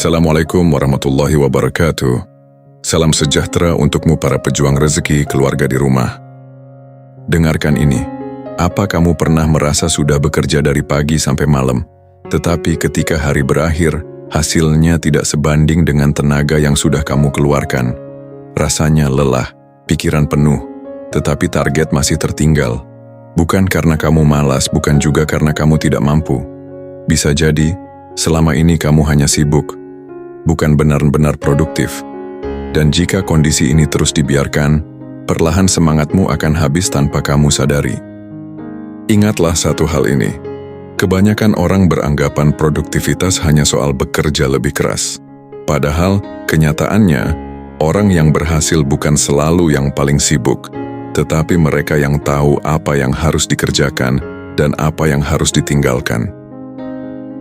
Assalamualaikum warahmatullahi wabarakatuh. Salam sejahtera untukmu para pejuang rezeki keluarga di rumah. Dengarkan ini, apa kamu pernah merasa sudah bekerja dari pagi sampai malam, tetapi ketika hari berakhir, hasilnya tidak sebanding dengan tenaga yang sudah kamu keluarkan? Rasanya lelah, pikiran penuh, tetapi target masih tertinggal. Bukan karena kamu malas, bukan juga karena kamu tidak mampu. Bisa jadi, selama ini kamu hanya sibuk, bukan benar-benar produktif. Dan jika kondisi ini terus dibiarkan, perlahan semangatmu akan habis tanpa kamu sadari. Ingatlah satu hal ini, kebanyakan orang beranggapan produktivitas hanya soal bekerja lebih keras. Padahal, kenyataannya, orang yang berhasil bukan selalu yang paling sibuk, tetapi mereka yang tahu apa yang harus dikerjakan dan apa yang harus ditinggalkan.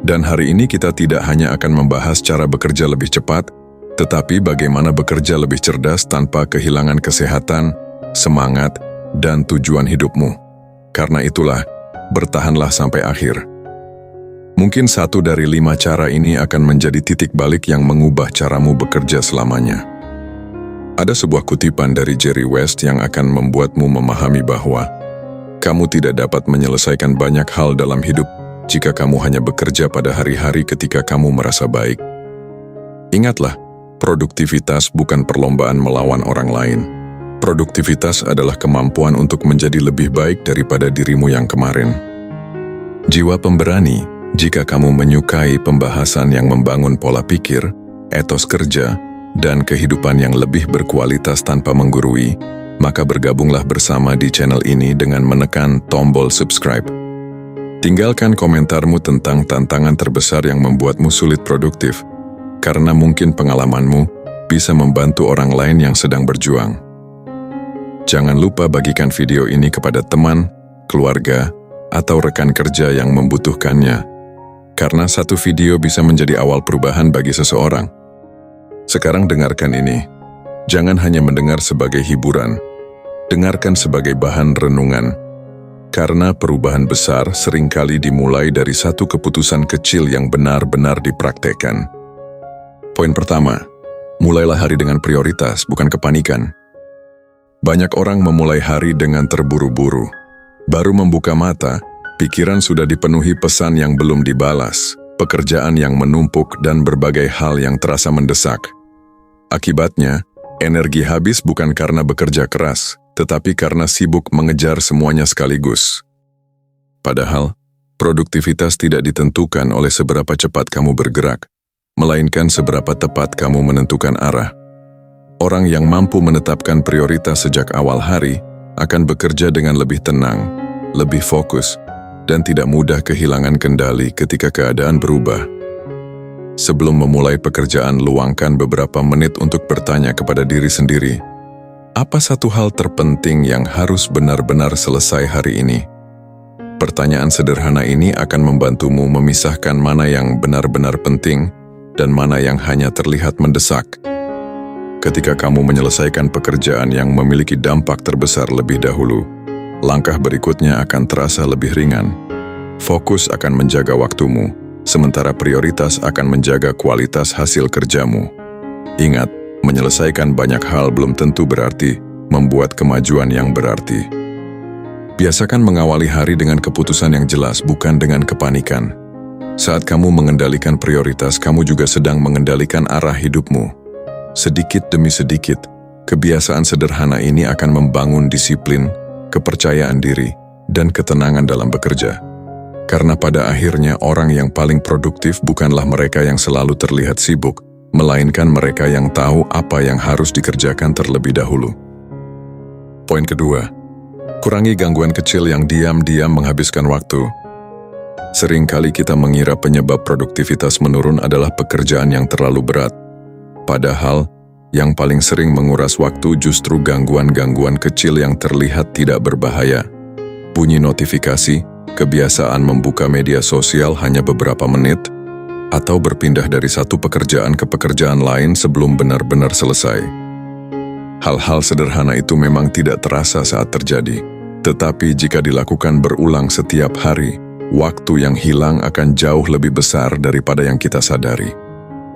Dan hari ini kita tidak hanya akan membahas cara bekerja lebih cepat, tetapi bagaimana bekerja lebih cerdas tanpa kehilangan kesehatan, semangat, dan tujuan hidupmu. Karena itulah, bertahanlah sampai akhir. Mungkin 1 dari 5 cara ini akan menjadi titik balik yang mengubah caramu bekerja selamanya. Ada sebuah kutipan dari Jerry West yang akan membuatmu memahami bahwa kamu tidak dapat menyelesaikan banyak hal dalam hidup jika kamu hanya bekerja pada hari-hari ketika kamu merasa baik. Ingatlah, produktivitas bukan perlombaan melawan orang lain. Produktivitas adalah kemampuan untuk menjadi lebih baik daripada dirimu yang kemarin. Jiwa pemberani, jika kamu menyukai pembahasan yang membangun pola pikir, etos kerja, dan kehidupan yang lebih berkualitas tanpa menggurui, maka bergabunglah bersama di channel ini dengan menekan tombol subscribe. Tinggalkan komentarmu tentang tantangan terbesar yang membuatmu sulit produktif, karena mungkin pengalamanmu bisa membantu orang lain yang sedang berjuang. Jangan lupa bagikan video ini kepada teman, keluarga, atau rekan kerja yang membutuhkannya, karena satu video bisa menjadi awal perubahan bagi seseorang. Sekarang dengarkan ini, jangan hanya mendengar sebagai hiburan, dengarkan sebagai bahan renungan. Karena perubahan besar seringkali dimulai dari satu keputusan kecil yang benar-benar dipraktekkan. Poin pertama, mulailah hari dengan prioritas, bukan kepanikan. Banyak orang memulai hari dengan terburu-buru. Baru membuka mata, pikiran sudah dipenuhi pesan yang belum dibalas, pekerjaan yang menumpuk, dan berbagai hal yang terasa mendesak. Akibatnya, energi habis bukan karena bekerja keras, tetapi karena sibuk mengejar semuanya sekaligus. Padahal, produktivitas tidak ditentukan oleh seberapa cepat kamu bergerak, melainkan seberapa tepat kamu menentukan arah. Orang yang mampu menetapkan prioritas sejak awal hari akan bekerja dengan lebih tenang, lebih fokus, dan tidak mudah kehilangan kendali ketika keadaan berubah. Sebelum memulai pekerjaan, luangkan beberapa menit untuk bertanya kepada diri sendiri, apa satu hal terpenting yang harus benar-benar selesai hari ini? Pertanyaan sederhana ini akan membantumu memisahkan mana yang benar-benar penting dan mana yang hanya terlihat mendesak. Ketika kamu menyelesaikan pekerjaan yang memiliki dampak terbesar lebih dahulu, langkah berikutnya akan terasa lebih ringan. Fokus akan menjaga waktumu, sementara prioritas akan menjaga kualitas hasil kerjamu. Ingat, menyelesaikan banyak hal belum tentu berarti membuat kemajuan yang berarti. Biasakan mengawali hari dengan keputusan yang jelas, bukan dengan kepanikan. Saat kamu mengendalikan prioritas, kamu juga sedang mengendalikan arah hidupmu. Sedikit demi sedikit, kebiasaan sederhana ini akan membangun disiplin, kepercayaan diri, dan ketenangan dalam bekerja. Karena pada akhirnya orang yang paling produktif bukanlah mereka yang selalu terlihat sibuk, melainkan mereka yang tahu apa yang harus dikerjakan terlebih dahulu. Poin kedua, kurangi gangguan kecil yang diam-diam menghabiskan waktu. Seringkali kita mengira penyebab produktivitas menurun adalah pekerjaan yang terlalu berat. Padahal, yang paling sering menguras waktu justru gangguan-gangguan kecil yang terlihat tidak berbahaya. Bunyi notifikasi, kebiasaan membuka media sosial hanya beberapa menit, atau berpindah dari satu pekerjaan ke pekerjaan lain sebelum benar-benar selesai. Hal-hal sederhana itu memang tidak terasa saat terjadi, tetapi jika dilakukan berulang setiap hari, waktu yang hilang akan jauh lebih besar daripada yang kita sadari.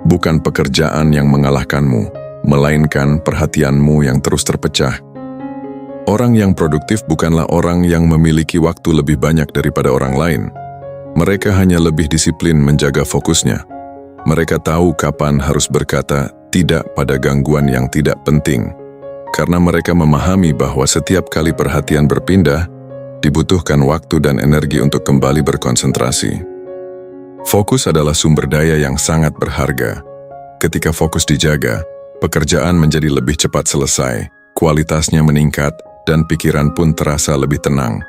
Bukan pekerjaan yang mengalahkanmu, melainkan perhatianmu yang terus terpecah. Orang yang produktif bukanlah orang yang memiliki waktu lebih banyak daripada orang lain. Mereka hanya lebih disiplin menjaga fokusnya. Mereka tahu kapan harus berkata tidak pada gangguan yang tidak penting, karena mereka memahami bahwa setiap kali perhatian berpindah, dibutuhkan waktu dan energi untuk kembali berkonsentrasi. Fokus adalah sumber daya yang sangat berharga. Ketika fokus dijaga, pekerjaan menjadi lebih cepat selesai, kualitasnya meningkat, dan pikiran pun terasa lebih tenang.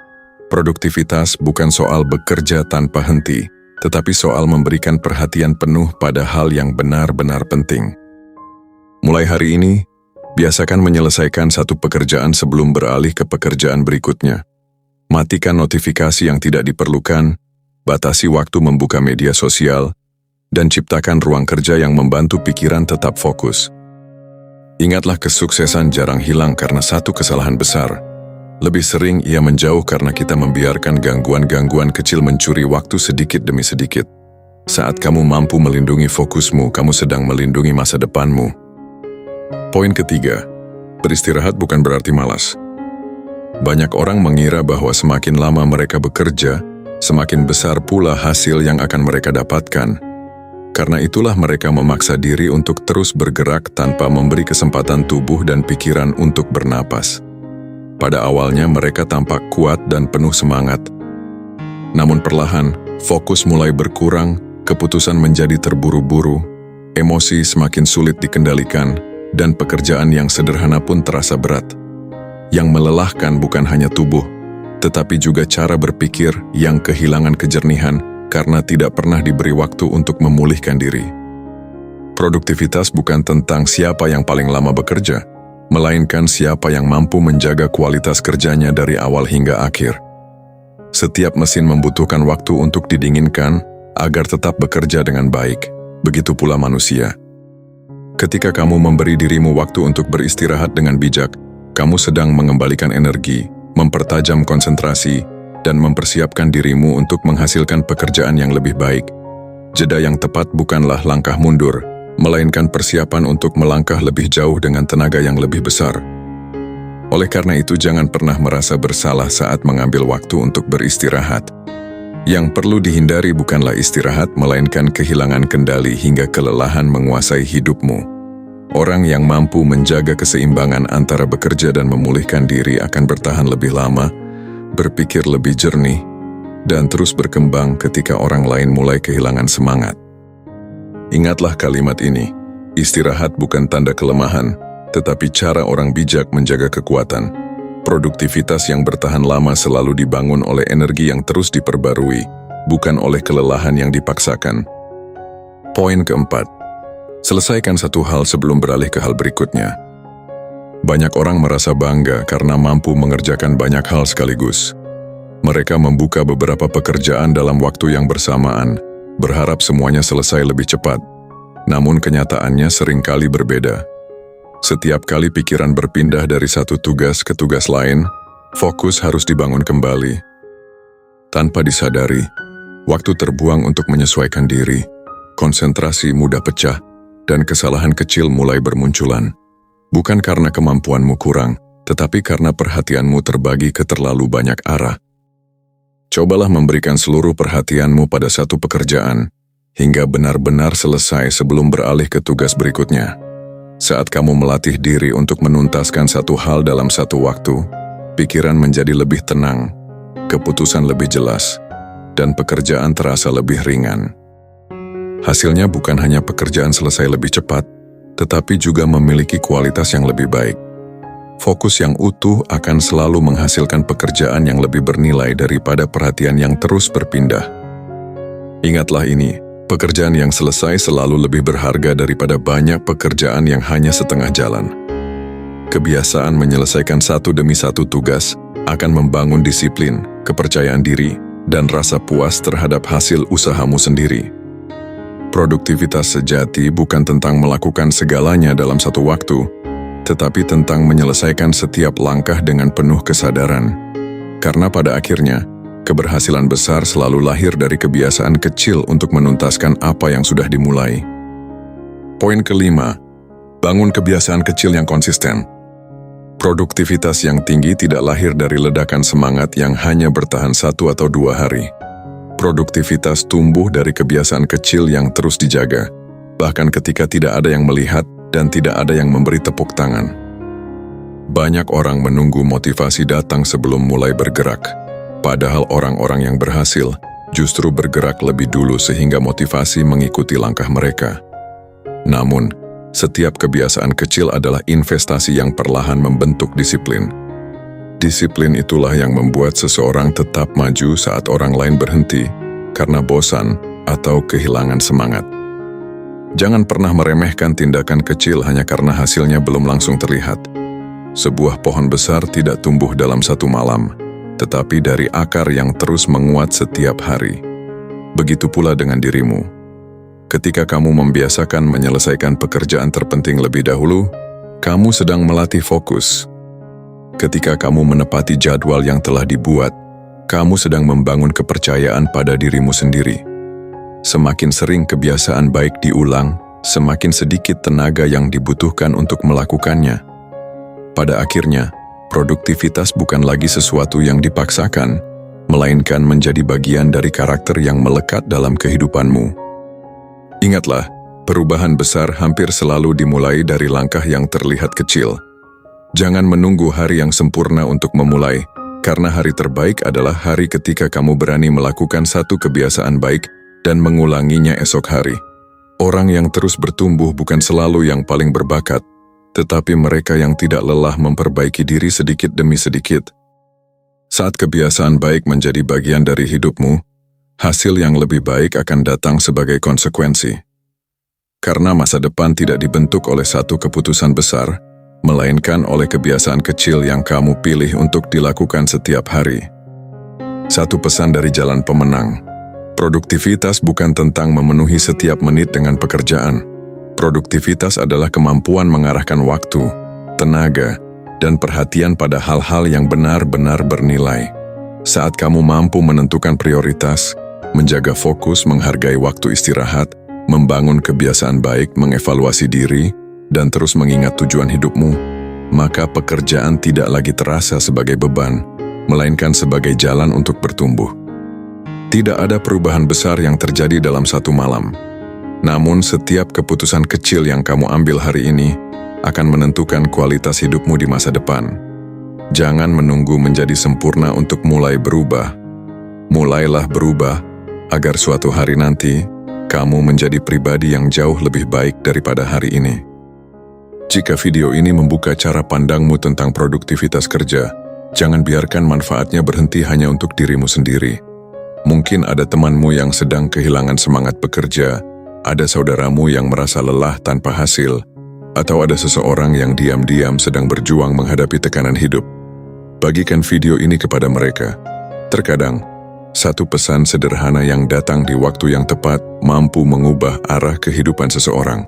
Produktivitas bukan soal bekerja tanpa henti, tetapi soal memberikan perhatian penuh pada hal yang benar-benar penting. Mulai hari ini, biasakan menyelesaikan satu pekerjaan sebelum beralih ke pekerjaan berikutnya. Matikan notifikasi yang tidak diperlukan, batasi waktu membuka media sosial, dan ciptakan ruang kerja yang membantu pikiran tetap fokus. Ingatlah, kesuksesan jarang hilang karena satu kesalahan besar. Lebih sering ia menjauh karena kita membiarkan gangguan-gangguan kecil mencuri waktu sedikit demi sedikit. Saat kamu mampu melindungi fokusmu, kamu sedang melindungi masa depanmu. Poin ketiga, beristirahat bukan berarti malas. Banyak orang mengira bahwa semakin lama mereka bekerja, semakin besar pula hasil yang akan mereka dapatkan. Karena itulah mereka memaksa diri untuk terus bergerak tanpa memberi kesempatan tubuh dan pikiran untuk bernapas. Pada awalnya mereka tampak kuat dan penuh semangat. Namun perlahan, fokus mulai berkurang, keputusan menjadi terburu-buru, emosi semakin sulit dikendalikan, dan pekerjaan yang sederhana pun terasa berat. Yang melelahkan bukan hanya tubuh, tetapi juga cara berpikir yang kehilangan kejernihan karena tidak pernah diberi waktu untuk memulihkan diri. Produktivitas bukan tentang siapa yang paling lama bekerja, melainkan siapa yang mampu menjaga kualitas kerjanya dari awal hingga akhir. Setiap mesin membutuhkan waktu untuk didinginkan agar tetap bekerja dengan baik, begitu pula manusia. Ketika kamu memberi dirimu waktu untuk beristirahat dengan bijak, kamu sedang mengembalikan energi, mempertajam konsentrasi, dan mempersiapkan dirimu untuk menghasilkan pekerjaan yang lebih baik. Jeda yang tepat bukanlah langkah mundur, melainkan persiapan untuk melangkah lebih jauh dengan tenaga yang lebih besar. Oleh karena itu, jangan pernah merasa bersalah saat mengambil waktu untuk beristirahat. Yang perlu dihindari bukanlah istirahat, melainkan kehilangan kendali hingga kelelahan menguasai hidupmu. Orang yang mampu menjaga keseimbangan antara bekerja dan memulihkan diri akan bertahan lebih lama, berpikir lebih jernih, dan terus berkembang ketika orang lain mulai kehilangan semangat. Ingatlah kalimat ini, istirahat bukan tanda kelemahan, tetapi cara orang bijak menjaga kekuatan. Produktivitas yang bertahan lama selalu dibangun oleh energi yang terus diperbarui, bukan oleh kelelahan yang dipaksakan. Poin keempat, selesaikan satu hal sebelum beralih ke hal berikutnya. Banyak orang merasa bangga karena mampu mengerjakan banyak hal sekaligus. Mereka membuka beberapa pekerjaan dalam waktu yang bersamaan, berharap semuanya selesai lebih cepat. Namun kenyataannya seringkali berbeda. Setiap kali pikiran berpindah dari satu tugas ke tugas lain, fokus harus dibangun kembali. Tanpa disadari, waktu terbuang untuk menyesuaikan diri, konsentrasi mudah pecah, dan kesalahan kecil mulai bermunculan. Bukan karena kemampuanmu kurang, tetapi karena perhatianmu terbagi ke terlalu banyak arah. Cobalah memberikan seluruh perhatianmu pada satu pekerjaan, hingga benar-benar selesai sebelum beralih ke tugas berikutnya. Saat kamu melatih diri untuk menuntaskan satu hal dalam satu waktu, pikiran menjadi lebih tenang, keputusan lebih jelas, dan pekerjaan terasa lebih ringan. Hasilnya bukan hanya pekerjaan selesai lebih cepat, tetapi juga memiliki kualitas yang lebih baik. Fokus yang utuh akan selalu menghasilkan pekerjaan yang lebih bernilai daripada perhatian yang terus berpindah. Ingatlah ini, pekerjaan yang selesai selalu lebih berharga daripada banyak pekerjaan yang hanya setengah jalan. Kebiasaan menyelesaikan satu demi satu tugas akan membangun disiplin, kepercayaan diri, dan rasa puas terhadap hasil usahamu sendiri. Produktivitas sejati bukan tentang melakukan segalanya dalam satu waktu, tetapi tentang menyelesaikan setiap langkah dengan penuh kesadaran. Karena pada akhirnya, keberhasilan besar selalu lahir dari kebiasaan kecil untuk menuntaskan apa yang sudah dimulai. Poin kelima, bangun kebiasaan kecil yang konsisten. Produktivitas yang tinggi tidak lahir dari ledakan semangat yang hanya bertahan 1 atau 2 hari. Produktivitas tumbuh dari kebiasaan kecil yang terus dijaga, bahkan ketika tidak ada yang melihat dan tidak ada yang memberi tepuk tangan. Banyak orang menunggu motivasi datang sebelum mulai bergerak, padahal orang-orang yang berhasil justru bergerak lebih dulu sehingga motivasi mengikuti langkah mereka. Namun, setiap kebiasaan kecil adalah investasi yang perlahan membentuk disiplin. Disiplin itulah yang membuat seseorang tetap maju saat orang lain berhenti karena bosan atau kehilangan semangat. Jangan pernah meremehkan tindakan kecil hanya karena hasilnya belum langsung terlihat. Sebuah pohon besar tidak tumbuh dalam satu malam, tetapi dari akar yang terus menguat setiap hari. Begitu pula dengan dirimu. Ketika kamu membiasakan menyelesaikan pekerjaan terpenting lebih dahulu, kamu sedang melatih fokus. Ketika kamu menepati jadwal yang telah dibuat, kamu sedang membangun kepercayaan pada dirimu sendiri. Semakin sering kebiasaan baik diulang, semakin sedikit tenaga yang dibutuhkan untuk melakukannya. Pada akhirnya, produktivitas bukan lagi sesuatu yang dipaksakan, melainkan menjadi bagian dari karakter yang melekat dalam kehidupanmu. Ingatlah, perubahan besar hampir selalu dimulai dari langkah yang terlihat kecil. Jangan menunggu hari yang sempurna untuk memulai, karena hari terbaik adalah hari ketika kamu berani melakukan satu kebiasaan baik dan mengulanginya esok hari. Orang yang terus bertumbuh bukan selalu yang paling berbakat, tetapi mereka yang tidak lelah memperbaiki diri sedikit demi sedikit. Saat kebiasaan baik menjadi bagian dari hidupmu, hasil yang lebih baik akan datang sebagai konsekuensi. Karena masa depan tidak dibentuk oleh satu keputusan besar, melainkan oleh kebiasaan kecil yang kamu pilih untuk dilakukan setiap hari. Satu pesan dari Jalan Pemenang. Produktivitas bukan tentang memenuhi setiap menit dengan pekerjaan. Produktivitas adalah kemampuan mengarahkan waktu, tenaga, dan perhatian pada hal-hal yang benar-benar bernilai. Saat kamu mampu menentukan prioritas, menjaga fokus, menghargai waktu istirahat, membangun kebiasaan baik, mengevaluasi diri, dan terus mengingat tujuan hidupmu, maka pekerjaan tidak lagi terasa sebagai beban, melainkan sebagai jalan untuk bertumbuh. Tidak ada perubahan besar yang terjadi dalam satu malam. Namun setiap keputusan kecil yang kamu ambil hari ini akan menentukan kualitas hidupmu di masa depan. Jangan menunggu menjadi sempurna untuk mulai berubah. Mulailah berubah, agar suatu hari nanti, kamu menjadi pribadi yang jauh lebih baik daripada hari ini. Jika video ini membuka cara pandangmu tentang produktivitas kerja, jangan biarkan manfaatnya berhenti hanya untuk dirimu sendiri. Mungkin ada temanmu yang sedang kehilangan semangat bekerja, ada saudaramu yang merasa lelah tanpa hasil, atau ada seseorang yang diam-diam sedang berjuang menghadapi tekanan hidup. Bagikan video ini kepada mereka. Terkadang, satu pesan sederhana yang datang di waktu yang tepat mampu mengubah arah kehidupan seseorang.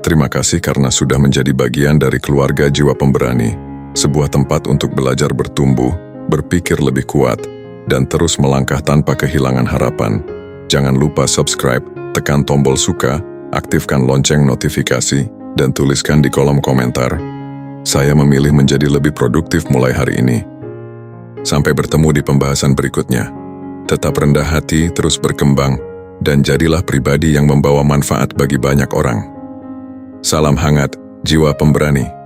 Terima kasih karena sudah menjadi bagian dari keluarga Jiwa Pemberani, sebuah tempat untuk belajar bertumbuh, berpikir lebih kuat, dan terus melangkah tanpa kehilangan harapan. Jangan lupa subscribe, tekan tombol suka, aktifkan lonceng notifikasi, dan tuliskan di kolom komentar. Saya memilih menjadi lebih produktif mulai hari ini. Sampai bertemu di pembahasan berikutnya. Tetap rendah hati, terus berkembang, dan jadilah pribadi yang membawa manfaat bagi banyak orang. Salam hangat, Jiwa Pemberani.